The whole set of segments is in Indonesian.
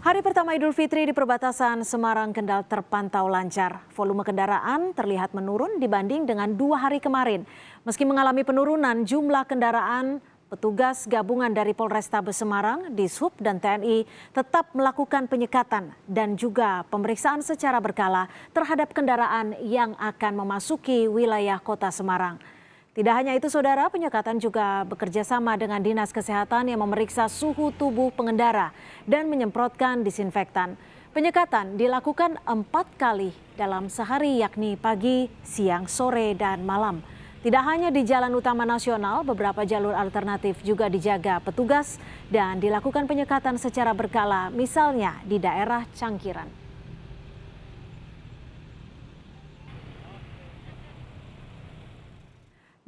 Hari pertama Idul Fitri di perbatasan Semarang Kendal terpantau lancar. Volume kendaraan terlihat menurun dibanding dengan 2 hari kemarin. Meski mengalami penurunan jumlah kendaraan, petugas gabungan dari Polrestabes Semarang, Dishub dan TNI tetap melakukan penyekatan dan juga pemeriksaan secara berkala terhadap kendaraan yang akan memasuki wilayah kota Semarang. Tidak hanya itu, saudara, penyekatan juga bekerja sama dengan Dinas Kesehatan yang memeriksa suhu tubuh pengendara dan menyemprotkan disinfektan. Penyekatan dilakukan 4 kali dalam sehari, yakni pagi, siang, sore, dan malam. Tidak hanya di jalan utama nasional, beberapa jalur alternatif juga dijaga petugas dan dilakukan penyekatan secara berkala, misalnya di daerah Cangkiran.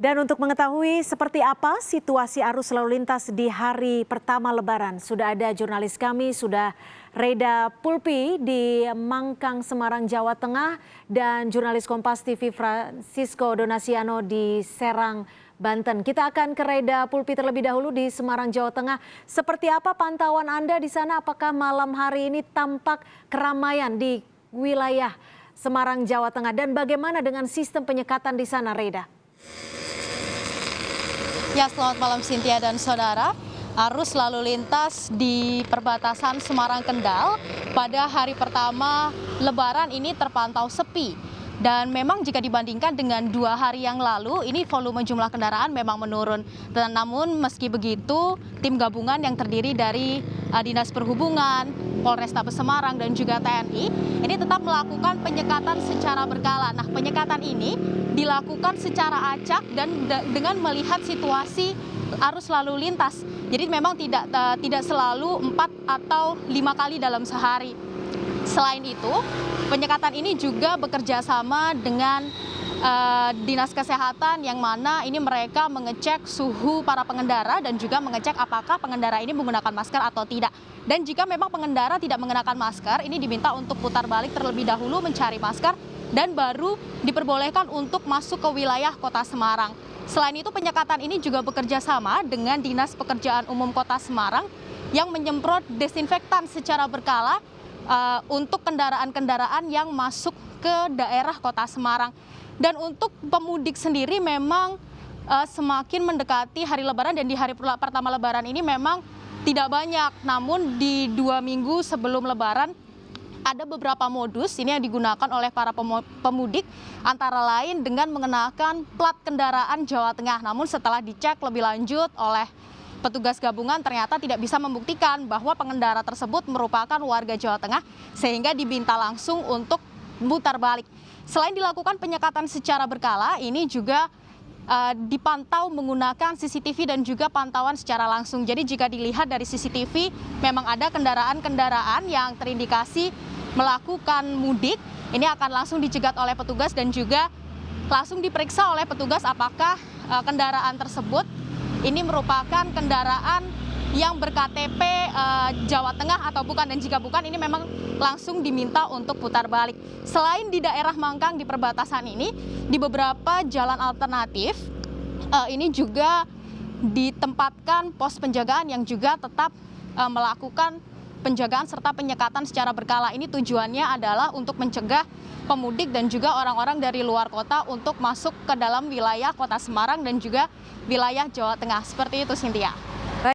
Dan untuk mengetahui seperti apa situasi arus lalu lintas di hari pertama Lebaran, sudah ada jurnalis kami, sudah Reda Pulpi di Mangkang, Semarang, Jawa Tengah, dan jurnalis Kompas TV Francisco Donasiano di Serang, Banten. Kita akan ke Reda Pulpi terlebih dahulu di Semarang, Jawa Tengah. Seperti apa pantauan Anda di sana? Apakah malam hari ini tampak keramaian di wilayah Semarang, Jawa Tengah? Dan bagaimana dengan sistem penyekatan di sana, Reda? Ya, selamat malam Cynthia dan saudara. Arus lalu lintas di perbatasan Semarang Kendal pada hari pertama Lebaran ini terpantau sepi. Dan memang jika dibandingkan dengan 2 hari yang lalu, ini volume jumlah kendaraan memang menurun. Dan namun meski begitu, tim gabungan yang terdiri dari Dinas Perhubungan, Polrestabes Semarang dan juga TNI ini tetap melakukan penyekatan secara berkala. Nah, penyekatan ini dilakukan secara acak dan dengan melihat situasi arus lalu lintas. Jadi memang tidak selalu 4 atau 5 kali dalam sehari. Selain itu, penyekatan ini juga bekerja sama dengan Dinas Kesehatan yang mana ini mereka mengecek suhu para pengendara dan juga mengecek apakah pengendara ini menggunakan masker atau tidak. Dan jika memang pengendara tidak mengenakan masker, ini diminta untuk putar balik terlebih dahulu mencari masker dan baru diperbolehkan untuk masuk ke wilayah kota Semarang. Selain itu, penyekatan ini juga bekerja sama dengan Dinas Pekerjaan Umum Kota Semarang yang menyemprot desinfektan secara berkala untuk kendaraan-kendaraan yang masuk ke daerah kota Semarang. Dan untuk pemudik sendiri memang semakin mendekati hari Lebaran dan di hari pertama Lebaran ini memang tidak banyak. Namun di 2 minggu sebelum Lebaran ada beberapa modus ini yang digunakan oleh para pemudik, antara lain dengan mengenakan plat kendaraan Jawa Tengah. Namun setelah dicek lebih lanjut oleh petugas gabungan ternyata tidak bisa membuktikan bahwa pengendara tersebut merupakan warga Jawa Tengah sehingga diminta langsung untuk mutar balik. Selain dilakukan penyekatan secara berkala, ini juga dipantau menggunakan CCTV dan juga pantauan secara langsung. Jadi jika dilihat dari CCTV memang ada kendaraan-kendaraan yang terindikasi melakukan mudik, ini akan langsung dicegat oleh petugas dan juga langsung diperiksa oleh petugas apakah kendaraan tersebut ini merupakan kendaraan yang berKTP Jawa Tengah atau bukan, dan jika bukan ini memang langsung diminta untuk putar balik. Selain di daerah Mangkang di perbatasan ini, di beberapa jalan alternatif ini juga ditempatkan pos penjagaan yang juga tetap melakukan penjagaan serta penyekatan secara berkala. Ini tujuannya adalah untuk mencegah pemudik dan juga orang-orang dari luar kota untuk masuk ke dalam wilayah kota Semarang dan juga wilayah Jawa Tengah. Seperti itu, Cynthia.